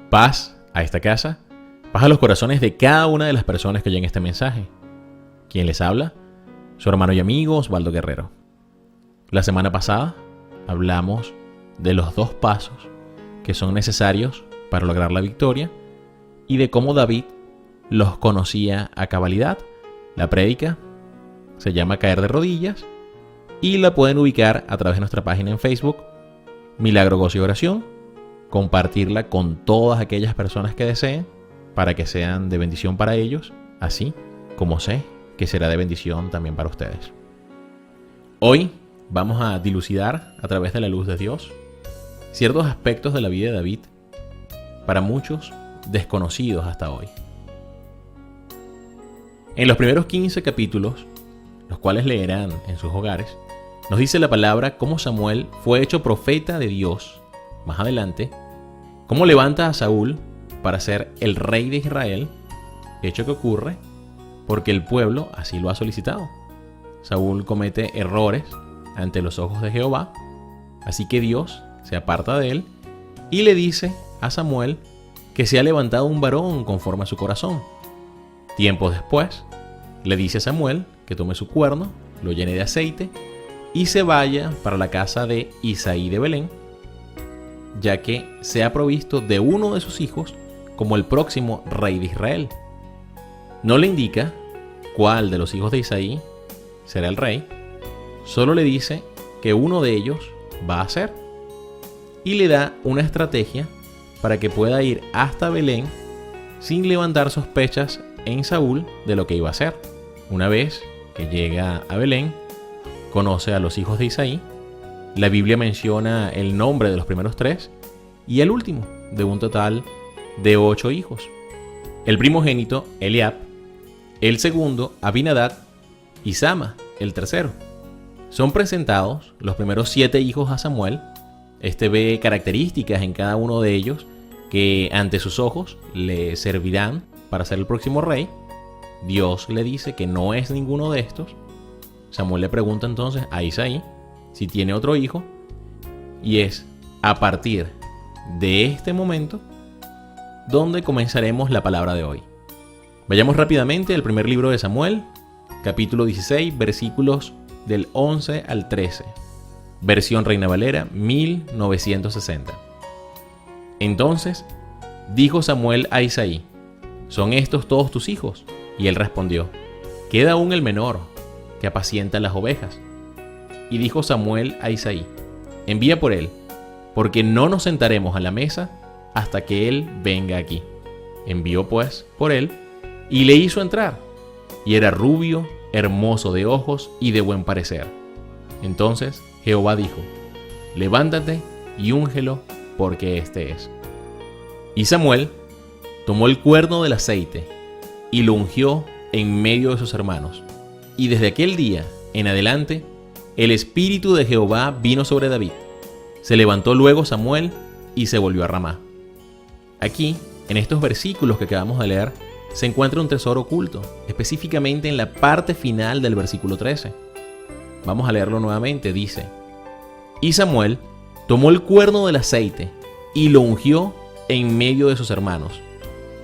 Paz a esta casa, paz a los corazones de cada una de las personas que oyen este mensaje. ¿Quién les habla? Su hermano y amigo Osvaldo Guerrero. La semana pasada hablamos de los 2 pasos que son necesarios para lograr la victoria y de cómo David los conocía a cabalidad. La prédica se llama Caer de Rodillas y la pueden ubicar a través de nuestra página en Facebook, Milagro, Gozo y Oración, compartirla con todas aquellas personas que deseen para que sean de bendición para ellos, así como sé que será de bendición también para ustedes. Hoy vamos a dilucidar a través de la luz de Dios ciertos aspectos de la vida de David, para muchos desconocidos hasta hoy. En los primeros 15 capítulos, los cuales leerán en sus hogares, nos dice la palabra cómo Samuel fue hecho profeta de Dios. Más adelante, cómo levanta a Saúl para ser el rey de Israel, hecho que ocurre porque el pueblo así lo ha solicitado. Saúl comete errores ante los ojos de Jehová, así que Dios se aparta de él y le dice a Samuel que se ha levantado un varón conforme a su corazón. Tiempo después, le dice a Samuel que tome su cuerno, lo llene de aceite y se vaya para la casa de Isaí de Belén, ya que se ha provisto de uno de sus hijos como el próximo rey de Israel. No le indica cuál de los hijos de Isaí será el rey, solo le dice que uno de ellos va a ser, y le da una estrategia para que pueda ir hasta Belén sin levantar sospechas en Saúl de lo que iba a hacer. Una vez que llega a Belén, conoce a los hijos de Isaí. La Biblia menciona el nombre de los primeros 3 y el último, de un total de 8 hijos. El primogénito, Eliab; el segundo, Abinadab; y Sama, el tercero. Son presentados los primeros 7 hijos a Samuel. Este ve características en cada uno de ellos que ante sus ojos le servirán para ser el próximo rey. Dios le dice que no es ninguno de estos. Samuel le pregunta entonces a Isaí si tiene otro hijo, y es a partir de este momento donde comenzaremos la palabra de hoy. Vayamos rápidamente al primer libro de Samuel, capítulo 16, versículos del 11 al 13. Versión Reina Valera 1960. Entonces dijo Samuel a Isaí: ¿son estos todos tus hijos? Y él respondió: queda aún el menor, que apacienta las ovejas. Y dijo Samuel a Isaí: envía por él, porque no nos sentaremos a la mesa hasta que él venga aquí. Envió pues por él, y le hizo entrar, y era rubio, hermoso de ojos y de buen parecer. Entonces Jehová dijo: levántate y úngelo, porque este es. Y Samuel tomó el cuerno del aceite y lo ungió en medio de sus hermanos. Y desde aquel día en adelante, el espíritu de Jehová vino sobre David. Se levantó luego Samuel y se volvió a Ramá. Aquí, en estos versículos que acabamos de leer, se encuentra un tesoro oculto, específicamente en la parte final del versículo 13. Vamos a leerlo nuevamente. Dice: y Samuel tomó el cuerno del aceite y lo ungió en medio de sus hermanos.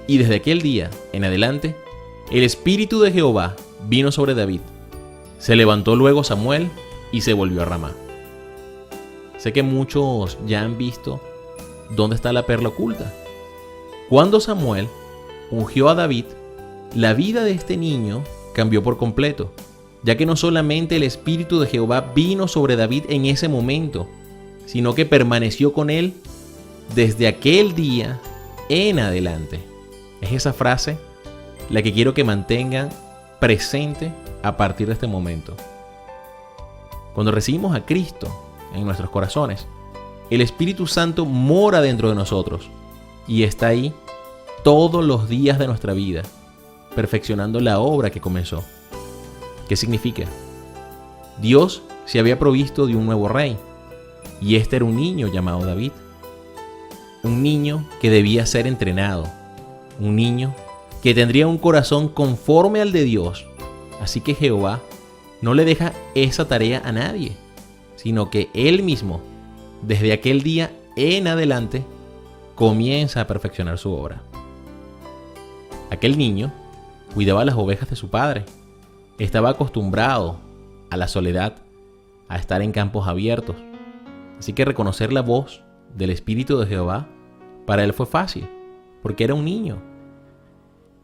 Y desde aquel día en adelante, el espíritu de Jehová vino sobre David. Se levantó luego Samuel y se volvió a Ramá. Sé que muchos ya han visto dónde está la perla oculta. Cuando Samuel ungió a David, la vida de este niño cambió por completo, ya que no solamente el espíritu de Jehová vino sobre David en ese momento, sino que permaneció con él desde aquel día en adelante. Es esa frase la que quiero que mantengan presente a partir de este momento. Cuando recibimos a Cristo en nuestros corazones, el Espíritu Santo mora dentro de nosotros y está ahí todos los días de nuestra vida, perfeccionando la obra que comenzó. ¿Qué significa? Dios se había provisto de un nuevo rey, y este era un niño llamado David. Un niño que debía ser entrenado, un niño que tendría un corazón conforme al de Dios. Así que Jehová no le deja esa tarea a nadie, sino que Él mismo, desde aquel día en adelante, comienza a perfeccionar su obra. Aquel niño cuidaba las ovejas de su padre. Estaba acostumbrado a la soledad, a estar en campos abiertos. Así que reconocer la voz del Espíritu de Jehová para él fue fácil, porque era un niño.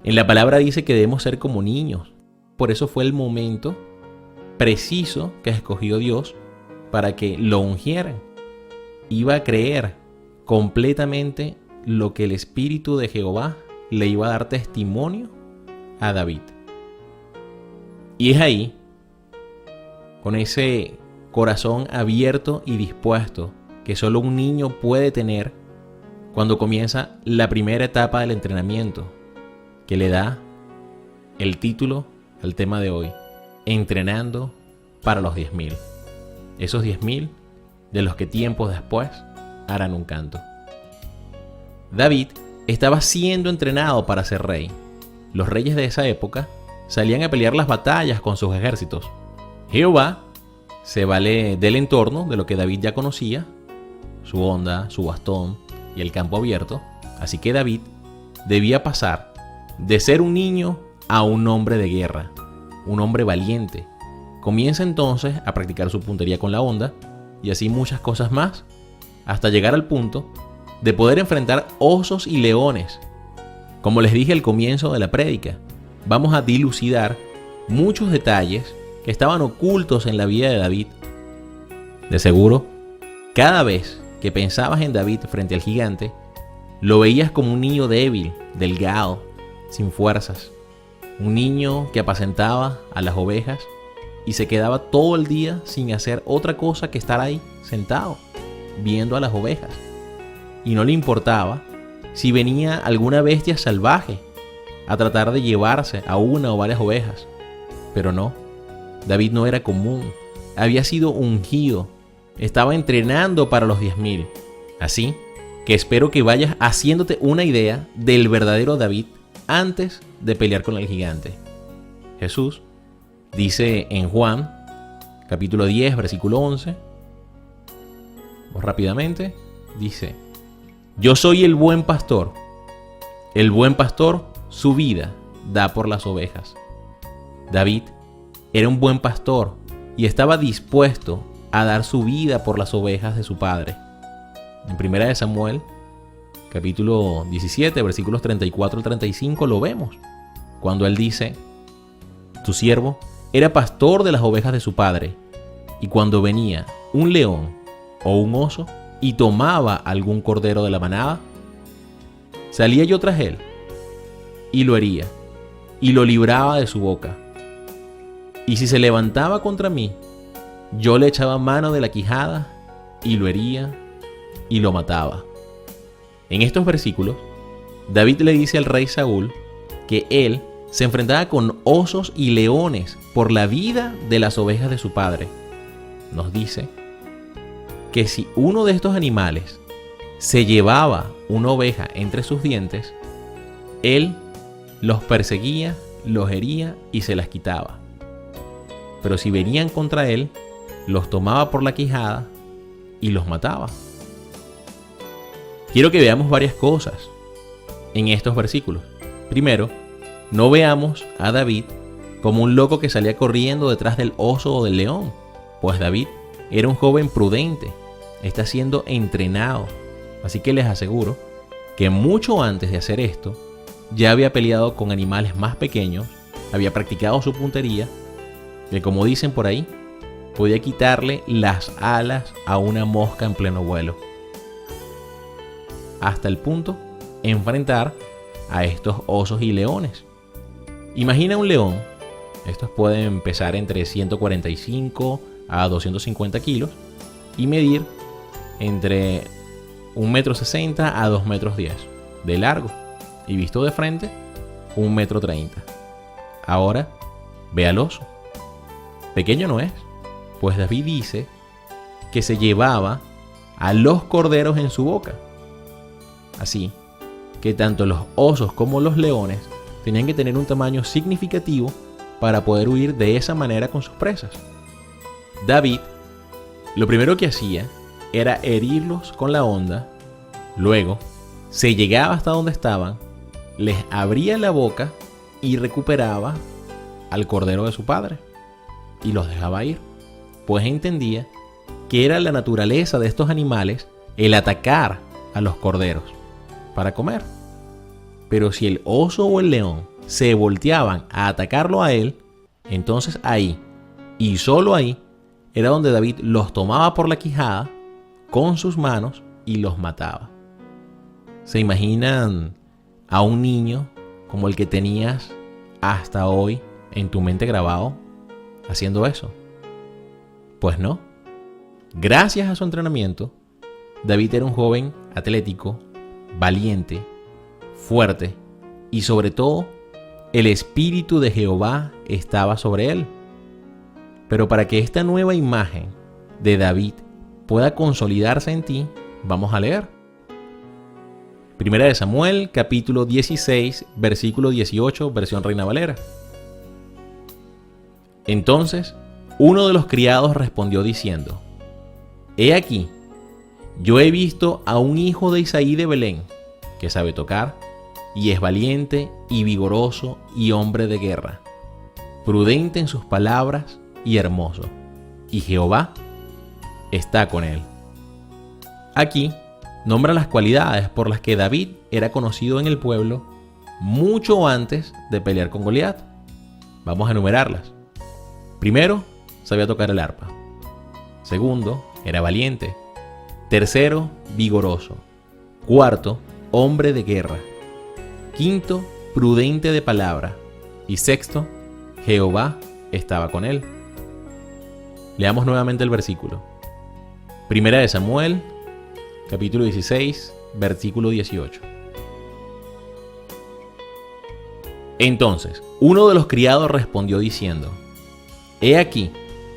En la palabra dice que debemos ser como niños. Por eso fue el momento preciso que escogió Dios para que lo ungieran. Iba a creer completamente lo que el Espíritu de Jehová le iba a dar testimonio a David. Y es ahí, con ese corazón abierto y dispuesto que solo un niño puede tener, cuando comienza la primera etapa del entrenamiento, que le da el título al tema de hoy: entrenando para los 10.000. Esos 10.000 de los que tiempos después harán un canto. David estaba siendo entrenado para ser rey. Los reyes de esa época salían a pelear las batallas con sus ejércitos. Jehová se vale del entorno de lo que David ya conocía, su honda, su bastón y el campo abierto. Así que David debía pasar de ser un niño a un hombre de guerra, un hombre valiente. Comienza entonces a practicar su puntería con la honda y así muchas cosas más, hasta llegar al punto de poder enfrentar osos y leones. Como les dije al comienzo de la prédica, vamos a dilucidar muchos detalles que estaban ocultos en la vida de David. De seguro, cada vez que pensabas en David frente al gigante, lo veías como un niño débil, delgado, sin fuerzas. Un niño que apacentaba a las ovejas y se quedaba todo el día sin hacer otra cosa que estar ahí, sentado, viendo a las ovejas. Y no le importaba si venía alguna bestia salvaje a tratar de llevarse a una o varias ovejas. Pero no, David no era común, había sido ungido, estaba entrenando para los 10.000. Así que espero que vayas haciéndote una idea del verdadero David antes de pelear con el gigante. Jesús dice en Juan, capítulo 10, versículo 11, vamos rápidamente, dice: yo soy el buen pastor su vida da por las ovejas. David era un buen pastor y estaba dispuesto a dar su vida por las ovejas de su padre. En 1 Samuel, capítulo 17, versículos 34 al 35, lo vemos, cuando él dice: tu siervo era pastor de las ovejas de su padre, y cuando venía un león o un oso y tomaba algún cordero de la manada, salía yo tras él y lo hería y lo libraba de su boca. Y si se levantaba contra mí, yo le echaba mano de la quijada y lo hería y lo mataba. En estos versículos, David le dice al rey Saúl que él se enfrentaba con osos y leones por la vida de las ovejas de su padre. Nos dice que si uno de estos animales se llevaba una oveja entre sus dientes, él los perseguía, los hería y se las quitaba. Pero si venían contra él, los tomaba por la quijada y los mataba. Quiero que veamos varias cosas en estos versículos. Primero, no veamos a David como un loco que salía corriendo detrás del oso o del león, pues David era un joven prudente, está siendo entrenado. Así que les aseguro que mucho antes de hacer esto, ya había peleado con animales más pequeños, había practicado su puntería, que como dicen por ahí, podía quitarle las alas a una mosca en pleno vuelo. Hasta el punto de enfrentar a estos osos y leones. Imagina un león, estos pueden pesar entre 145 a 250 kilos y medir entre 1,60 m a 2,10 m de largo, y visto de frente 1,30 m. Ahora ve al oso. Pequeño no es, pues David dice que se llevaba a los corderos en su boca. Así que tanto los osos como los leones tenían que tener un tamaño significativo para poder huir de esa manera con sus presas. David lo primero que hacía era herirlos con la honda, luego se llegaba hasta donde estaban, les abría la boca y recuperaba al cordero de su padre y los dejaba ir, pues entendía que era la naturaleza de estos animales el atacar a los corderos para comer. Pero si el oso o el león se volteaban a atacarlo a él, entonces ahí, y solo ahí, era donde David los tomaba por la quijada con sus manos y los mataba. ¿Se imaginan a un niño como el que tenías hasta hoy en tu mente grabado haciendo eso? Pues no. Gracias a su entrenamiento, David era un joven atlético, valiente, fuerte y sobre todo, el Espíritu de Jehová estaba sobre él. Pero para que esta nueva imagen de David pueda consolidarse en ti, vamos a leer. Primera de Samuel, capítulo 16, versículo 18, versión Reina Valera. Entonces, uno de los criados respondió diciendo: He aquí, yo he visto a un hijo de Isaí de Belén, que sabe tocar, y es valiente y vigoroso y hombre de guerra, prudente en sus palabras y hermoso, y Jehová está con él. Aquí nombra las cualidades por las que David era conocido en el pueblo mucho antes de pelear con Goliat. Vamos a enumerarlas. Primero, sabía tocar el arpa. Segundo, era valiente. Tercero, vigoroso. Cuarto, hombre de guerra. Quinto, prudente de palabra. Y sexto, Jehová estaba con él. Leamos nuevamente el versículo. Primera de Samuel, capítulo 16, versículo 18. Entonces, uno de los criados respondió diciendo: He aquí,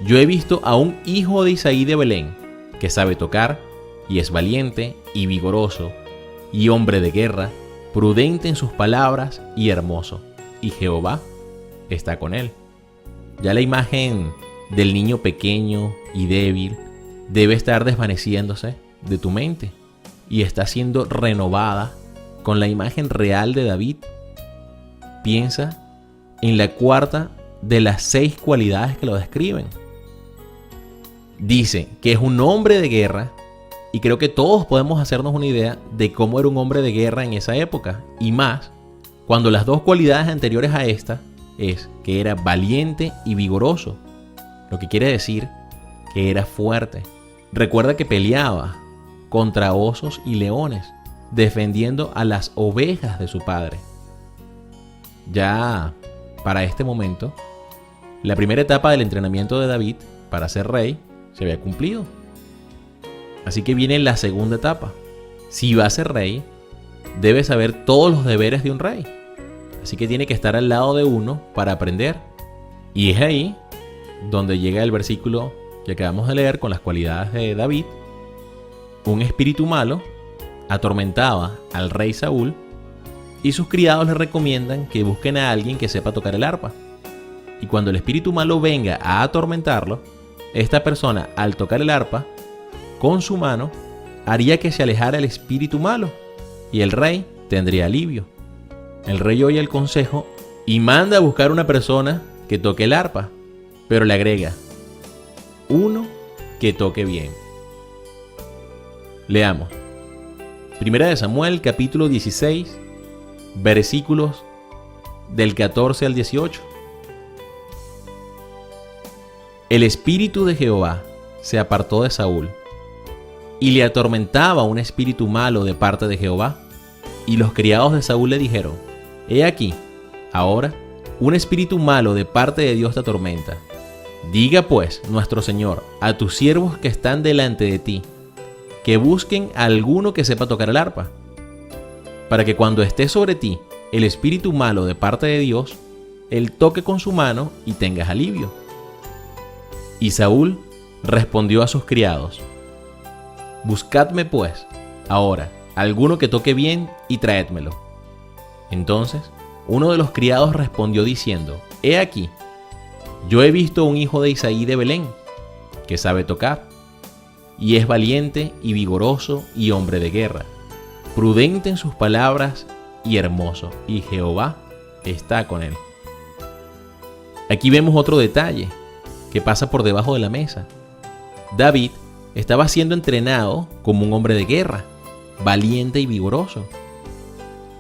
yo he visto a un hijo de Isaí de Belén, que sabe tocar, y es valiente y vigoroso, y hombre de guerra, prudente en sus palabras y hermoso, y Jehová está con él. Ya la imagen del niño pequeño y débil debe estar desvaneciéndose de tu mente y está siendo renovada con la imagen real de David. Piensa en la cuarta de las 6 cualidades que lo describen. Dice que es un hombre de guerra, y creo que todos podemos hacernos una idea de cómo era un hombre de guerra en esa época, y más cuando las 2 cualidades anteriores a esta es que era valiente y vigoroso, lo que quiere decir que era fuerte. Recuerda que peleaba contra osos y leones, defendiendo a las ovejas de su padre. Ya para este momento, la primera etapa del entrenamiento de David para ser rey se había cumplido. Así que viene la segunda etapa. Si va a ser rey, debe saber todos los deberes de un rey. Así que tiene que estar al lado de uno para aprender. Y es ahí donde llega el versículo que acabamos de leer con las cualidades de David. Un espíritu malo atormentaba al rey Saúl y sus criados le recomiendan que busquen a alguien que sepa tocar el arpa. Y cuando el espíritu malo venga a atormentarlo, esta persona, al tocar el arpa, con su mano, haría que se alejara el espíritu malo y el rey tendría alivio. El rey oye el consejo y manda a buscar una persona que toque el arpa, pero le agrega: uno que toque bien. Leamos. Primera de Samuel, capítulo 16, versículos del 14 al 18. El espíritu de Jehová se apartó de Saúl, y le atormentaba un espíritu malo de parte de Jehová. Y los criados de Saúl le dijeron: He aquí, ahora, un espíritu malo de parte de Dios te atormenta. Diga pues nuestro Señor a tus siervos que están delante de ti, que busquen a alguno que sepa tocar el arpa, para que cuando esté sobre ti el espíritu malo de parte de Dios, él toque con su mano y tengas alivio. Y Saúl respondió a sus criados: Buscadme pues, ahora, alguno que toque bien y traédmelo. Entonces, uno de los criados respondió diciendo: He aquí, yo he visto un hijo de Isaí de Belén, que sabe tocar, y es valiente y vigoroso y hombre de guerra, prudente en sus palabras y hermoso, y Jehová está con él. Aquí vemos otro detalle que pasa por debajo de la mesa. David estaba siendo entrenado como un hombre de guerra, valiente y vigoroso.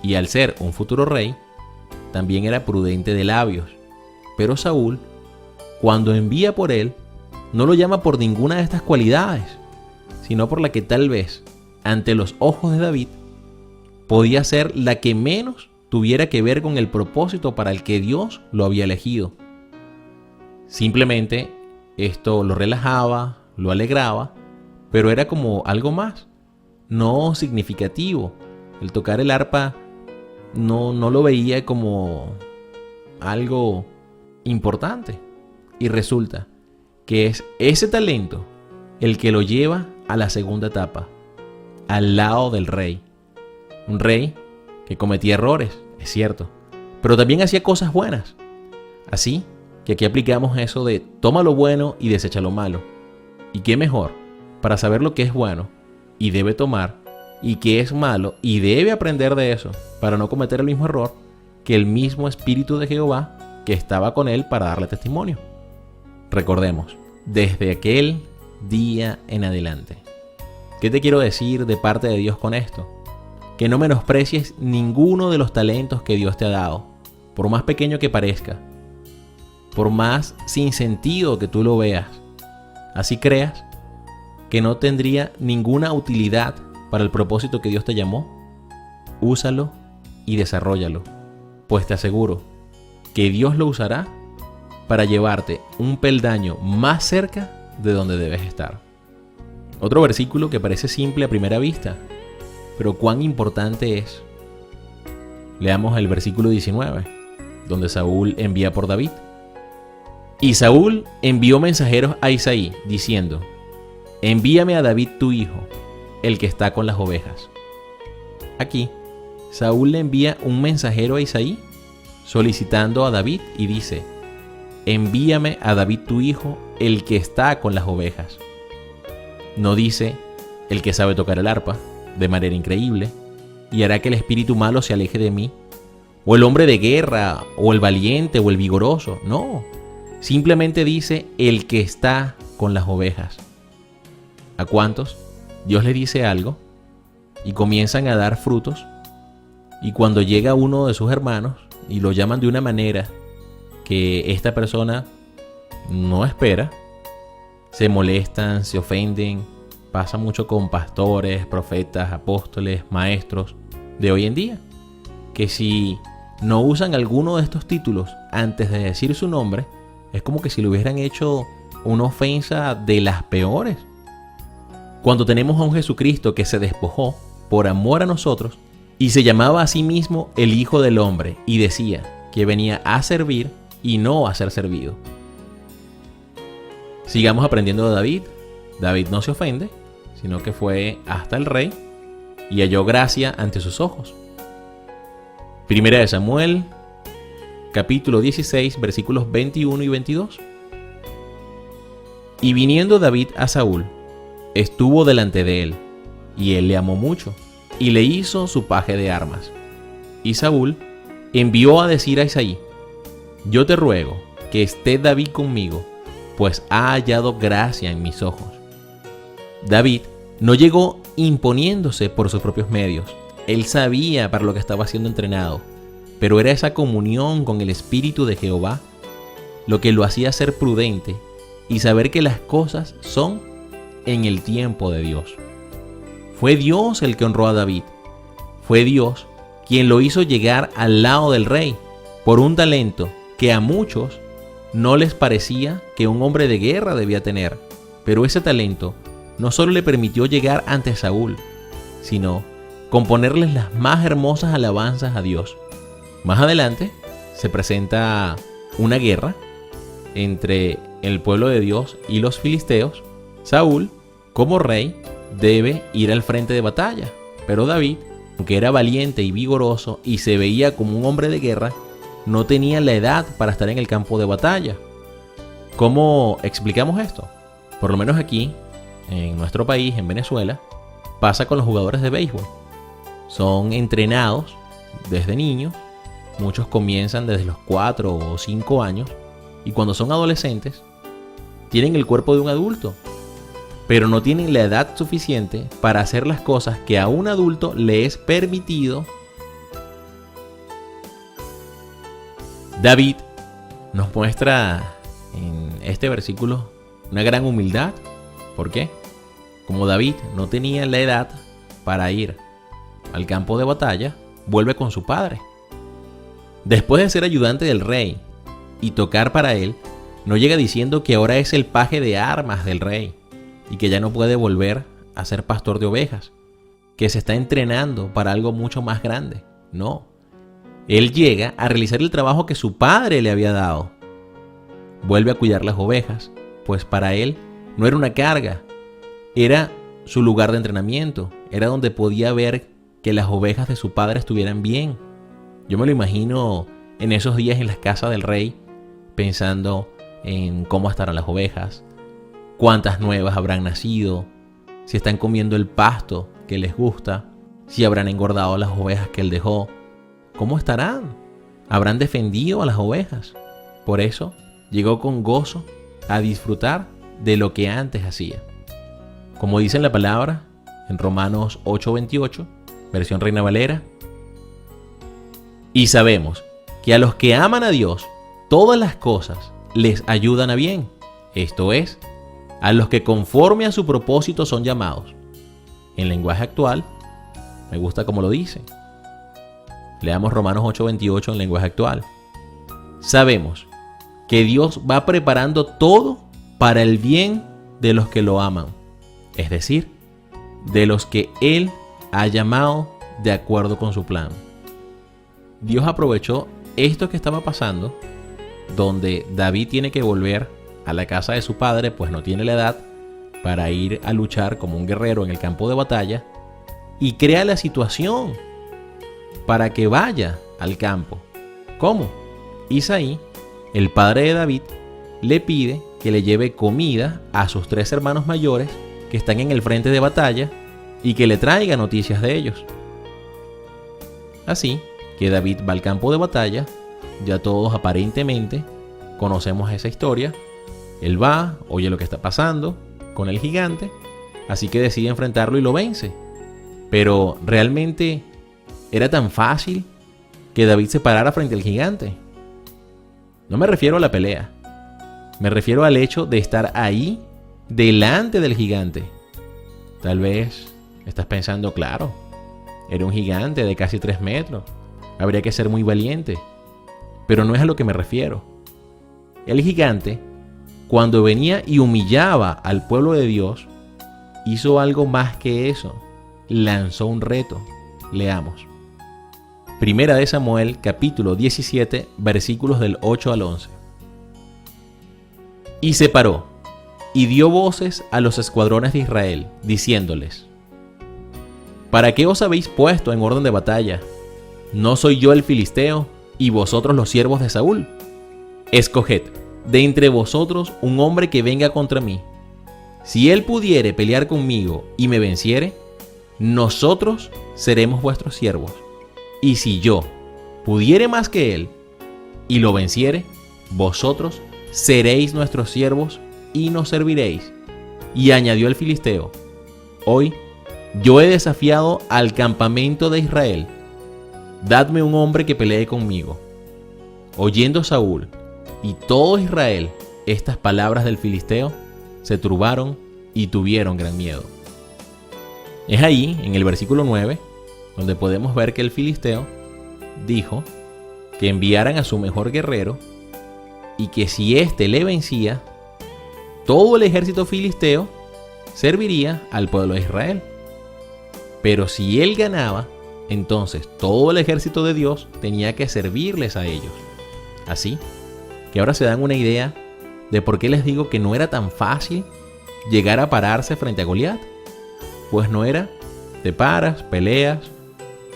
Y al ser un futuro rey, también era prudente de labios. Pero Saúl, cuando envía por él, no lo llama por ninguna de estas cualidades, sino por la que tal vez, ante los ojos de David, podía ser la que menos tuviera que ver con el propósito para el que Dios lo había elegido. Simplemente esto lo relajaba, lo alegraba, pero era como algo más, no significativo. El tocar el arpa no lo veía como algo importante. Y resulta que es ese talento el que lo lleva a la segunda etapa, al lado del rey. Un rey que cometía errores, es cierto, pero también hacía cosas buenas. Así que aquí aplicamos eso de toma lo bueno y desecha lo malo. ¿Y qué mejor para saber lo que es bueno y debe tomar, y qué es malo y debe aprender de eso para no cometer el mismo error, que el mismo Espíritu de Jehová que estaba con él para darle testimonio? Recordemos, desde aquel día en adelante. ¿Qué te quiero decir de parte de Dios con esto? Que no menosprecies ninguno de los talentos que Dios te ha dado, por más pequeño que parezca, por más sin sentido que tú lo veas. Así creas que no tendría ninguna utilidad para el propósito que Dios te llamó. Úsalo y desarróllalo, pues te aseguro que Dios lo usará para llevarte un peldaño más cerca de donde debes estar. Otro versículo que parece simple a primera vista, pero cuán importante es. Leamos el versículo 19, donde Saúl envía por David. Y Saúl envió mensajeros a Isaí, diciendo: envíame a David tu hijo, el que está con las ovejas. Aquí, Saúl le envía un mensajero a Isaí, solicitando a David, y dice: envíame a David tu hijo, el que está con las ovejas. No dice el que sabe tocar el arpa de manera increíble y hará que el espíritu malo se aleje de mí, o el hombre de guerra, o el valiente, o el vigoroso. No, simplemente dice el que está con las ovejas. ¿A cuántos Dios le dice algo y comienzan a dar frutos, y cuando llega uno de sus hermanos y lo llaman de una manera que esta persona no espera, se molestan, se ofenden? Pasa mucho con pastores, profetas, apóstoles, maestros de hoy en día, que si no usan alguno de estos títulos antes de decir su nombre, es como que si le hubieran hecho una ofensa de las peores. Cuando tenemos a un Jesucristo que se despojó por amor a nosotros y se llamaba a sí mismo el Hijo del Hombre, y decía que venía a servir y no a ser servido. Sigamos aprendiendo de David. David no se ofende, sino que fue hasta el rey y halló gracia ante sus ojos. Primera de Samuel, capítulo 16, versículos 21 y 22. Y viniendo David a Saúl, estuvo delante de él, y él le amó mucho, y le hizo su paje de armas. Y Saúl envió a decir a Isaí: yo te ruego que esté David conmigo, pues ha hallado gracia en mis ojos. David no llegó imponiéndose por sus propios medios. Él sabía para lo que estaba siendo entrenado, pero era esa comunión con el Espíritu de Jehová lo que lo hacía ser prudente y saber que las cosas son en el tiempo de Dios. Fue Dios el que honró a David. Fue Dios quien lo hizo llegar al lado del rey por un talento que a muchos no les parecía que un hombre de guerra debía tener. Pero ese talento no solo le permitió llegar ante Saúl, sino componerles las más hermosas alabanzas a Dios. Más adelante se presenta una guerra entre el pueblo de Dios y los filisteos. Saúl, como rey, debe ir al frente de batalla, pero David, aunque era valiente y vigoroso y se veía como un hombre de guerra, no tenía la edad para estar en el campo de batalla. ¿Cómo explicamos esto? Por lo menos aquí, en nuestro país, en Venezuela, pasa con los jugadores de béisbol. son entrenados desde niños. Muchos comienzan desde los 4 o 5 años y cuando son adolescentes tienen el cuerpo de un adulto, pero no tienen la edad suficiente para hacer las cosas que a un adulto le es permitido. David nos muestra en este versículo una gran humildad. ¿Por qué? Como David no tenía la edad para ir al campo de batalla, vuelve con su padre. Después de ser ayudante del rey y tocar para él, no llega diciendo que ahora es el paje de armas del rey y que ya no puede volver a ser pastor de ovejas, que se está entrenando para algo mucho más grande. No. Él llega a realizar el trabajo que su padre le había dado. Vuelve a cuidar las ovejas, pues para él no era una carga, era su lugar de entrenamiento, era donde podía ver que las ovejas de su padre estuvieran bien. Yo me lo imagino en esos días en las casas del rey, pensando en cómo estarán las ovejas, cuántas nuevas habrán nacido, si están comiendo el pasto que les gusta, si habrán engordado las ovejas que él dejó, cómo estarán, habrán defendido a las ovejas. Por eso llegó con gozo a disfrutar de lo que antes hacía. Como dice en la palabra, en Romanos 8:28, versión Reina Valera, y sabemos que a los que aman a Dios, todas las cosas les ayudan a bien, esto es, a los que conforme a su propósito son llamados. En lenguaje actual, me gusta como lo dice. Leamos Romanos 8:28 en lenguaje actual. Sabemos que Dios va preparando todo para el bien de los que lo aman, es decir, de los que Él ha llamado de acuerdo con su plan. Dios aprovechó esto que estaba pasando, donde David tiene que volver a la casa de su padre, pues no tiene la edad para ir a luchar como un guerrero en el campo de batalla, y crea la situación para que vaya al campo. ¿Cómo? Isaí, el padre de David, le pide que le lleve comida a sus 3 hermanos mayores que están en el frente de batalla y que le traiga noticias de ellos. Así que David va al campo de batalla. Ya todos aparentemente conocemos esa historia. Él va, oye lo que está pasando con el gigante, así que decide enfrentarlo y lo vence. Pero realmente era tan fácil que David se parara frente al gigante. No me refiero a la pelea, me refiero al hecho de estar ahí delante del gigante. Tal vez estás pensando, claro, era un gigante de casi 3 metros, habría que ser muy valiente. Pero no es a lo que me refiero. El gigante, cuando venía y humillaba al pueblo de Dios, hizo algo más que eso. Lanzó un reto. Leamos. Primera de Samuel, capítulo 17, versículos del 8 al 11. Y se paró, y dio voces a los escuadrones de Israel, diciéndoles: ¿Para qué os habéis puesto en orden de batalla? ¿No soy yo el filisteo, y vosotros los siervos de Saúl? Escoged de entre vosotros un hombre que venga contra mí. Si él pudiere pelear conmigo y me venciere, nosotros seremos vuestros siervos. Y si yo pudiere más que él y lo venciere, vosotros seréis nuestros siervos y nos serviréis. Y añadió el filisteo: Hoy yo he desafiado al campamento de Israel. Dadme un hombre que pelee conmigo. Oyendo Saúl y todo Israel estas palabras del filisteo, se turbaron y tuvieron gran miedo. Es ahí, en el versículo 9, donde podemos ver que el filisteo dijo que enviaran a su mejor guerrero y que si éste le vencía, todo el ejército filisteo serviría al pueblo de Israel. Pero si él ganaba, entonces todo el ejército de Dios tenía que servirles a ellos. Así que ahora se dan una idea de por qué les digo que no era tan fácil llegar a pararse frente a Goliat. Pues no era, te paras, peleas,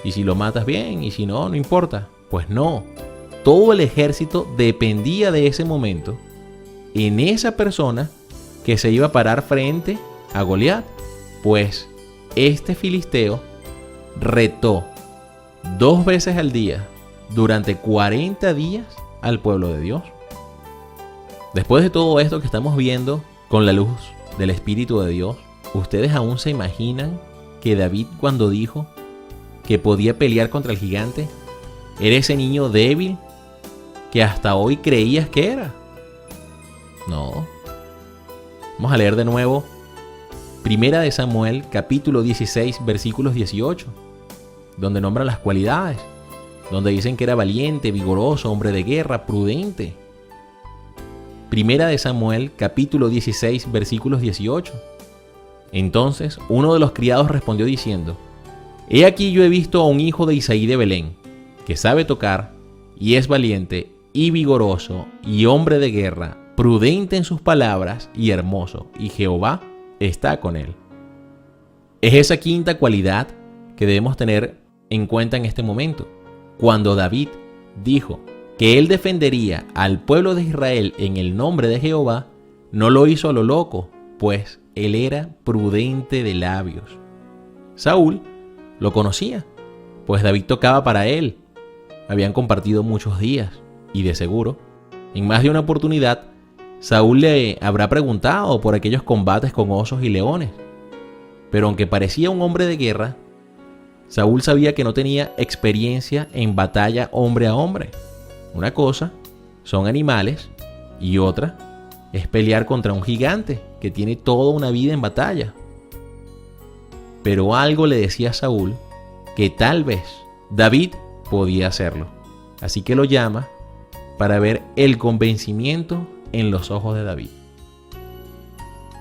y si lo matas bien, y si no, no importa. Pues no, todo el ejército dependía de ese momento en esa persona que se iba a parar frente a Goliat. Pues este filisteo retó 2 veces al día durante 40 días al pueblo de Dios. Después de todo esto que estamos viendo con la luz del Espíritu de Dios, ¿ustedes aún se imaginan que David, cuando dijo que podía pelear contra el gigante, era ese niño débil que hasta hoy creías que era? No. Vamos a leer de nuevo Primera de Samuel, capítulo 16, versículos 18, donde nombra las cualidades, donde dicen que era valiente, vigoroso, hombre de guerra, prudente. Primera de Samuel, capítulo 16, versículos 18. Entonces uno de los criados respondió diciendo: He aquí yo he visto a un hijo de Isaí de Belén, que sabe tocar, y es valiente, y vigoroso, y hombre de guerra, prudente en sus palabras, y hermoso, y Jehová está con él. Es esa quinta cualidad que debemos tener en cuenta en este momento. Cuando David dijo que él defendería al pueblo de Israel en el nombre de Jehová, no lo hizo a lo loco, pues él era prudente de labios. Saúl lo conocía, pues David tocaba para él. Habían compartido muchos días y de seguro, en más de una oportunidad, Saúl le habrá preguntado por aquellos combates con osos y leones. Pero aunque parecía un hombre de guerra, Saúl sabía que no tenía experiencia en batalla hombre a hombre. Una cosa son animales y otra es pelear contra un gigante que tiene toda una vida en batalla. Pero algo le decía a Saúl que tal vez David podía hacerlo. Así que lo llama para ver el convencimiento en los ojos de David.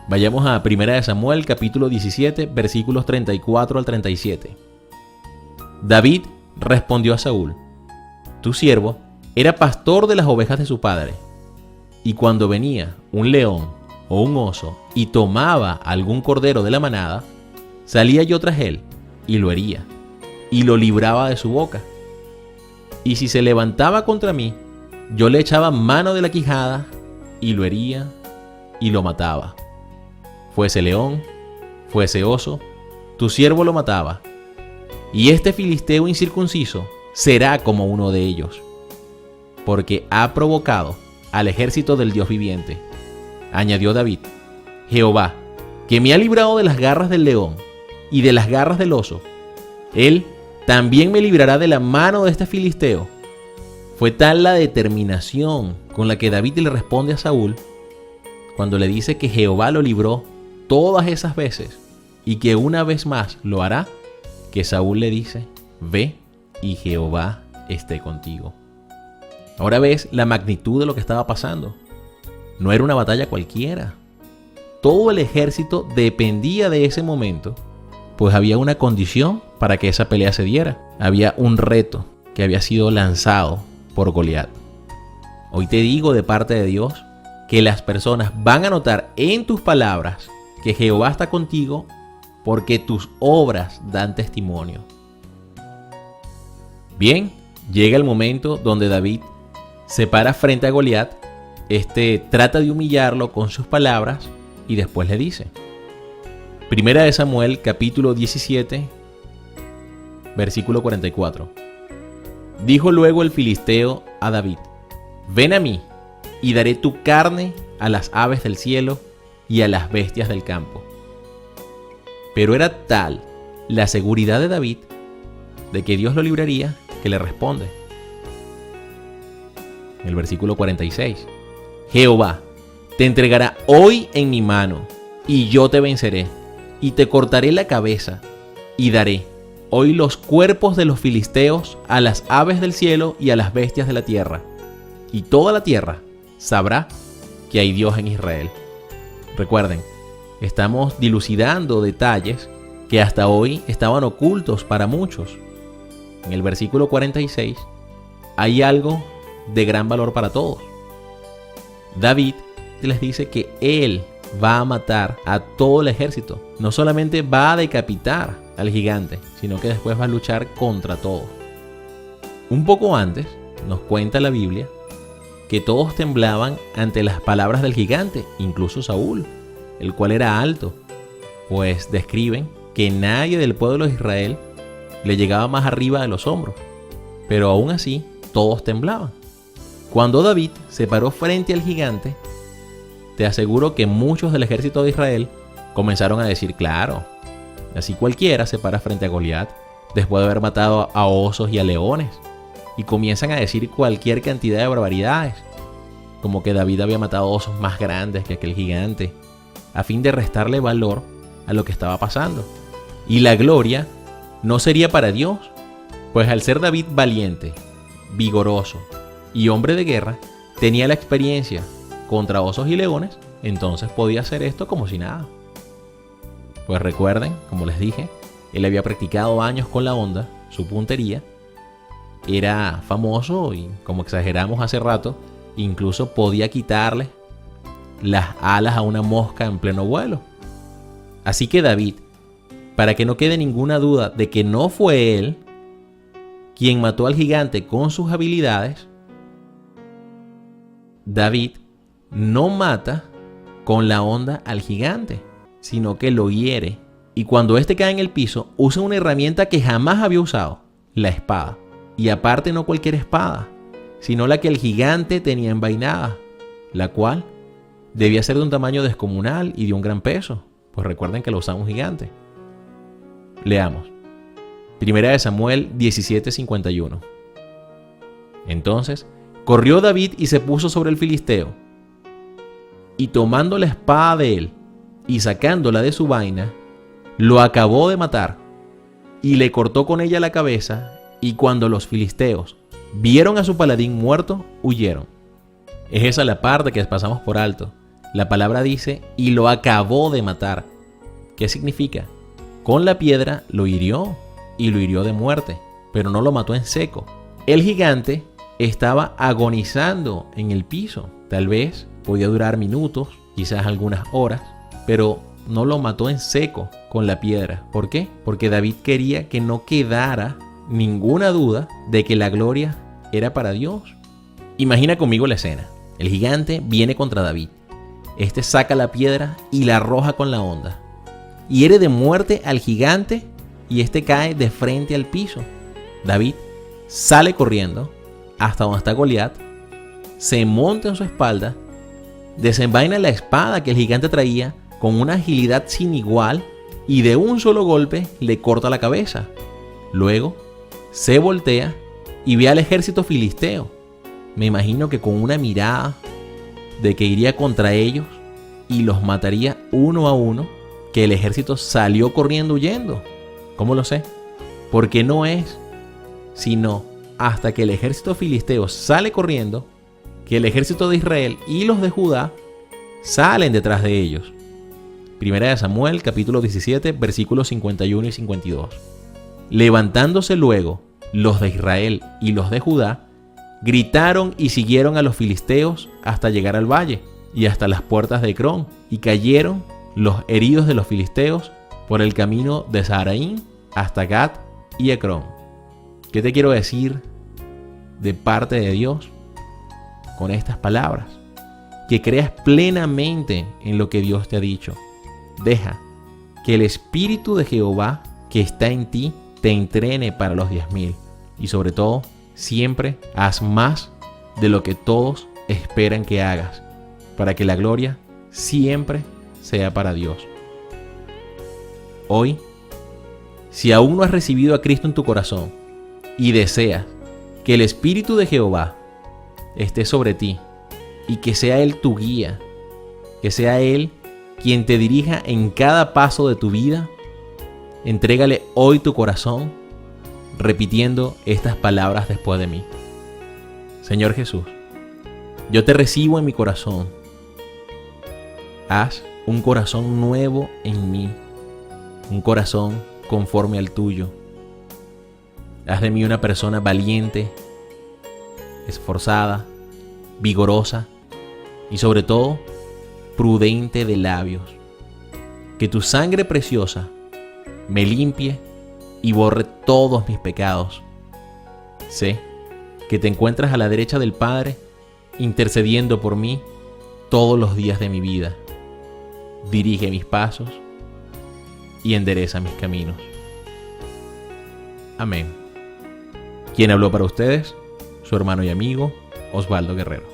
Vayamos a 1 Samuel capítulo 17 versículos 34 al 37. David respondió a Saúl: Tu siervo era pastor de las ovejas de su padre, y cuando venía un león o un oso y tomaba algún cordero de la manada, salía yo tras él y lo hería, y lo libraba de su boca. Y si se levantaba contra mí, yo le echaba mano de la quijada y lo hería y lo mataba. Fuese león, fuese oso, tu siervo lo mataba. Y este filisteo incircunciso será como uno de ellos, porque ha provocado al ejército del Dios viviente. Añadió David: Jehová, que me ha librado de las garras del león y de las garras del oso, él también me librará de la mano de este filisteo. Fue tal la determinación con la que David le responde a Saúl cuando le dice que Jehová lo libró todas esas veces y que una vez más lo hará, que Saúl le dice: Ve y Jehová esté contigo. Ahora ves la magnitud de lo que estaba pasando. No era una batalla cualquiera. Todo el ejército dependía de ese momento, pues había una condición para que esa pelea se diera. Había un reto que había sido lanzado por Goliat. Hoy te digo de parte de Dios que las personas van a notar en tus palabras que Jehová está contigo, porque tus obras dan testimonio. Bien, llega el momento donde David se para frente a Goliat. Trata de humillarlo con sus palabras y después le dice. 1 Samuel capítulo 17 versículo 44. Dijo luego el filisteo a David: Ven a mí y daré tu carne a las aves del cielo y a las bestias del campo. Pero era tal la seguridad de David de que Dios lo libraría, que le responde. En el versículo 46. Jehová te entregará hoy en mi mano, y yo te venceré, y te cortaré la cabeza, y daré hoy los cuerpos de los filisteos a las aves del cielo y a las bestias de la tierra, y toda la tierra sabrá que hay Dios en Israel. Recuerden, estamos dilucidando detalles que hasta hoy estaban ocultos para muchos. En el versículo 46 hay algo de gran valor para todos. David les dice que él va a matar a todo el ejército. No solamente va a decapitar al gigante, sino que después va a luchar contra todos. Un poco antes nos cuenta la Biblia que todos temblaban ante las palabras del gigante, incluso Saúl, el cual era alto, pues describen que nadie del pueblo de Israel le llegaba más arriba de los hombros, pero aún así todos temblaban. Cuando David se paró frente al gigante, te aseguro que muchos del ejército de Israel comenzaron a decir: claro, así cualquiera se para frente a Goliat después de haber matado a osos y a leones, y comienzan a decir cualquier cantidad de barbaridades, como que David había matado osos más grandes que aquel gigante, a fin de restarle valor a lo que estaba pasando. Y la gloria no sería para Dios, pues al ser David valiente, vigoroso y hombre de guerra, tenía la experiencia contra osos y leones, entonces podía hacer esto como si nada. Pues recuerden, como les dije, él había practicado años con la honda, su puntería, era famoso y, como exageramos hace rato, incluso podía quitarle las alas a una mosca en pleno vuelo. Así que David, para que no quede ninguna duda de que no fue él quien mató al gigante con sus habilidades, David no mata con la honda al gigante, sino que lo hiere. Y cuando éste cae en el piso, usa una herramienta que jamás había usado, la espada. Y aparte no cualquier espada, sino la que el gigante tenía envainada, la cual debía ser de un tamaño descomunal y de un gran peso, pues recuerden que lo usaba un gigante. Leamos. Primera de Samuel 17:51. Entonces corrió David y se puso sobre el filisteo, y tomando la espada de él y sacándola de su vaina, lo acabó de matar y le cortó con ella la cabeza. Y cuando los filisteos vieron a su paladín muerto, huyeron. Es esa la parte que pasamos por alto. La palabra dice: y lo acabó de matar. ¿Qué significa? Con la piedra lo hirió, y lo hirió de muerte, pero no lo mató en seco. El gigante estaba agonizando en el piso. Tal vez podía durar minutos, quizás algunas horas, pero no lo mató en seco con la piedra. ¿Por qué? Porque David quería que no quedara ninguna duda de que la gloria era para Dios. Imagina conmigo la escena. El gigante viene contra David. Este saca la piedra y la arroja con la honda. Hiere de muerte al gigante y este cae de frente al piso. David sale corriendo hasta donde está Goliat, se monta en su espalda, desenvaina la espada que el gigante traía con una agilidad sin igual y de un solo golpe le corta la cabeza. Luego se voltea y ve al ejército filisteo. Me imagino que con una mirada de que iría contra ellos y los mataría uno a uno, que el ejército salió corriendo huyendo. ¿Cómo lo sé? Porque no es sino hasta que el ejército filisteo sale corriendo que el ejército de Israel y los de Judá salen detrás de ellos. Primera de Samuel, capítulo 17, versículos 51 y 52. Levantándose luego los de Israel y los de Judá, gritaron y siguieron a los filisteos hasta llegar al valle y hasta las puertas de Ecrón, y cayeron los heridos de los filisteos por el camino de Saharaim hasta Gat y Ecrón. ¿Qué te quiero decir de parte de Dios con estas palabras? Que creas plenamente en lo que Dios te ha dicho. Deja que el Espíritu de Jehová que está en ti te entrene para los 10,000. Y sobre todo, siempre haz más de lo que todos esperan que hagas, para que la gloria siempre sea para Dios. Hoy, si aún no has recibido a Cristo en tu corazón y deseas que el Espíritu de Jehová esté sobre ti y que sea Él tu guía, que sea Él quien te dirija en cada paso de tu vida, entrégale hoy tu corazón repitiendo estas palabras después de mí. Señor Jesús, yo te recibo en mi corazón. Haz un corazón nuevo en mí, un corazón conforme al tuyo. Haz de mí una persona valiente, esforzada, vigorosa y sobre todo prudente de labios. Que tu sangre preciosa me limpie y borre todos mis pecados. Sé que te encuentras a la derecha del Padre intercediendo por mí todos los días de mi vida. Dirige mis pasos y endereza mis caminos. Amén. Quien habló para ustedes, su hermano y amigo Osvaldo Guerrero.